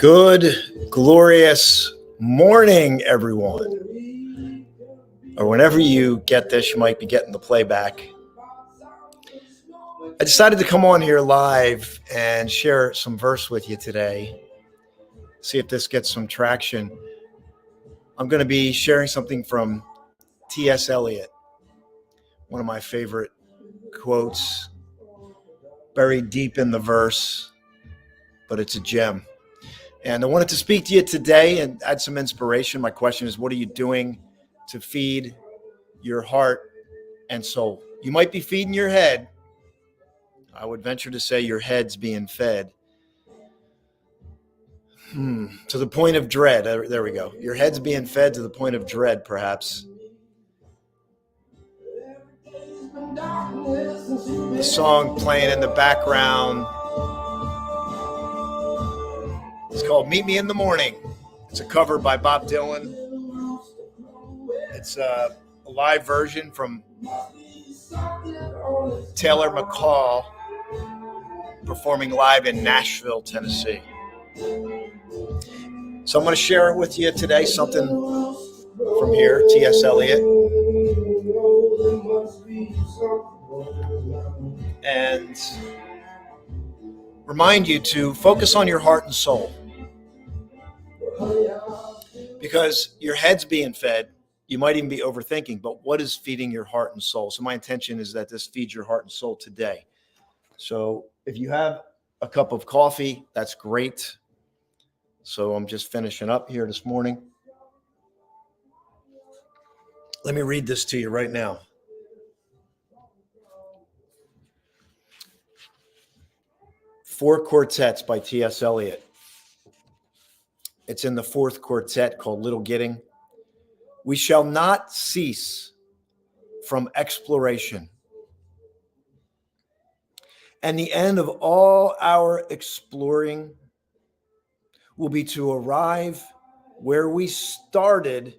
Good, glorious morning, everyone. Or whenever you get this, you might be getting the playback. I decided to come on here live and share some verse with you today. See if this gets some traction. I'm going to be sharing something from T.S. Eliot, one of my favorite quotes, buried deep in the verse, but it's a gem. And I wanted to speak to you today and add some inspiration. My question is, what are you doing to feed your heart and soul? You might be feeding your head. I would venture to say your head's being fed. To the point of dread. There we go. Your head's being fed to the point of dread, perhaps. The song playing in the background is called Meet Me in the Morning. It's a cover by Bob Dylan. It's a live version from Taylor McCall performing live in Nashville, Tennessee. So I'm going to share with you today something from here, T.S. Eliot. And remind you to focus on your heart and soul. Because your head's being fed, you might even be overthinking, but what is feeding your heart and soul? So my intention is that this feeds your heart and soul today. So if you have a cup of coffee, that's great. So I'm just finishing up here this morning. Let me read this to you right now. Four Quartets by T.S. Eliot. It's in the fourth quartet called Little Gidding. We shall not cease from exploration. And the end of all our exploring will be to arrive where we started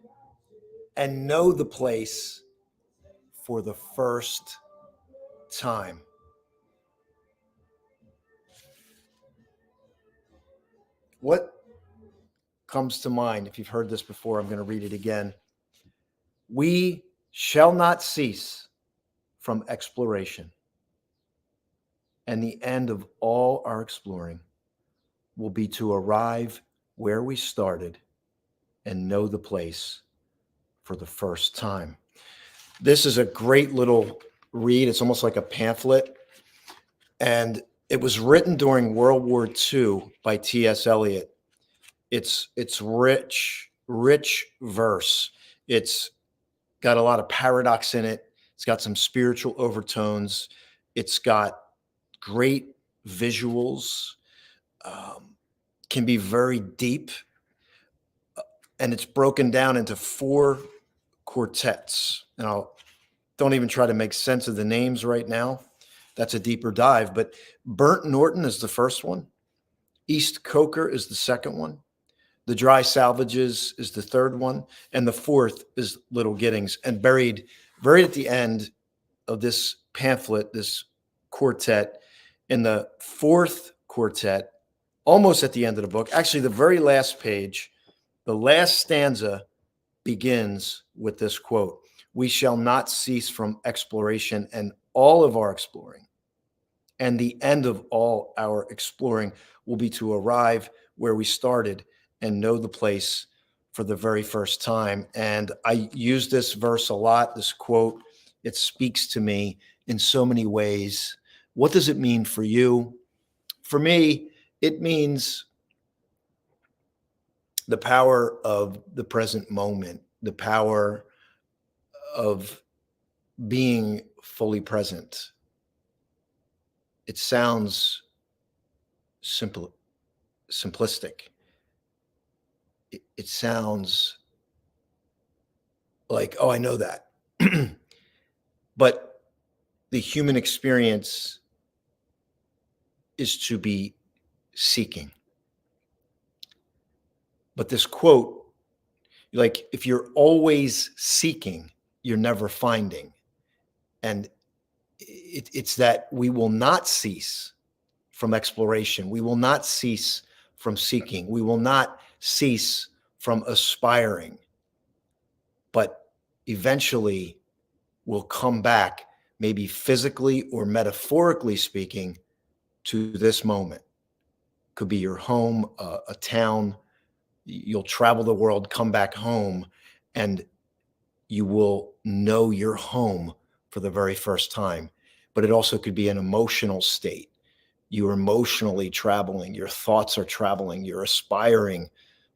and know the place for the first time. What comes to mind? If you've heard this before, I'm going to read it again. We shall not cease from exploration, and the end of all our exploring will be to arrive where we started and know the place for the first time. This is a great little read. It's almost like a pamphlet, and it was written during World War II by T.S. Eliot. It's rich verse. It's got a lot of paradox in it. It's got some spiritual overtones. It's got great visuals, can be very deep. And it's broken down into four quartets. And don't even try to make sense of the names right now. That's a deeper dive. But Burnt Norton is the first one. East Coker is the second one. The Dry Salvages is the third one. And the fourth is Little Giddings. And buried at the end of this pamphlet, this quartet, in the fourth quartet, almost at the end of the book, actually the very last page, the last stanza begins with this quote: "We shall not cease from exploration, and all of our exploring, and the end of all our exploring will be to arrive where we started and know the place for the very first time." And I use this verse a lot, this quote. It speaks to me in so many ways. What does it mean for you? For me, it means the power of the present moment, the power of being fully present. It sounds simplistic. It sounds like, oh, I know that. But the human experience is to be seeking. But this quote, like, if you're always seeking, you're never finding. And it's that we will not cease from exploration. We will not cease from seeking. We will not cease from aspiring, but eventually we'll come back, maybe physically or metaphorically speaking, to this moment. Could be your home, a town. You'll travel the world, come back home, and you will know your home for the very first time. But it also could be an emotional state. You're emotionally traveling, your thoughts are traveling, you're aspiring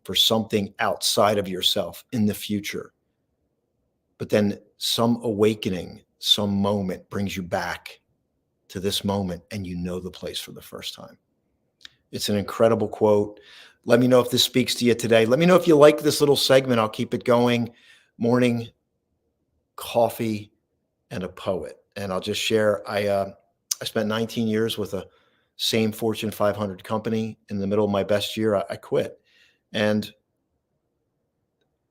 for something outside of yourself in the future. But then some awakening, some moment brings you back to this moment, and you know the place for the first time. It's an incredible quote. Let me know if this speaks to you today. Let me know if you like this little segment. I'll keep it going. Morning coffee and a poet. And I'll just share, I spent 19 years with a same Fortune 500 company. In the middle of my best year, I quit. And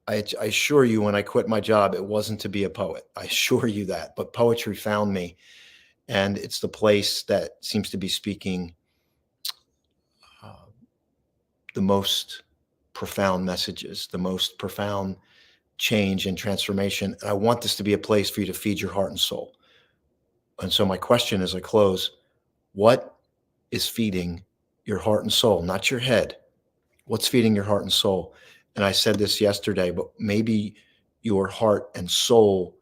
I assure you, when I quit my job, it wasn't to be a poet. I assure you that. But poetry found me. And it's the place that seems to be speaking the most profound messages, the most profound change and transformation. And I want this to be a place for you to feed your heart and soul. And so my question as I close, what is feeding your heart and soul? Not your head. What's feeding your heart and soul? And I said this yesterday, but maybe your heart and soul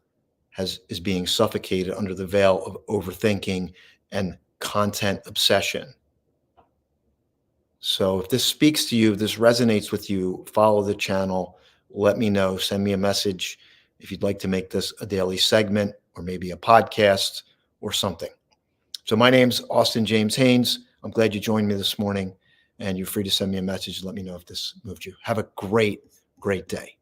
is being suffocated under the veil of overthinking and content obsession. So if this speaks to you, if this resonates with you, follow the channel. Let me know. Send me a message if you'd like to make this a daily segment or maybe a podcast or something. So my name's Austin James Haynes. I'm glad you joined me this morning, and you're free to send me a message. Let me know if this moved you. Have a great, great day.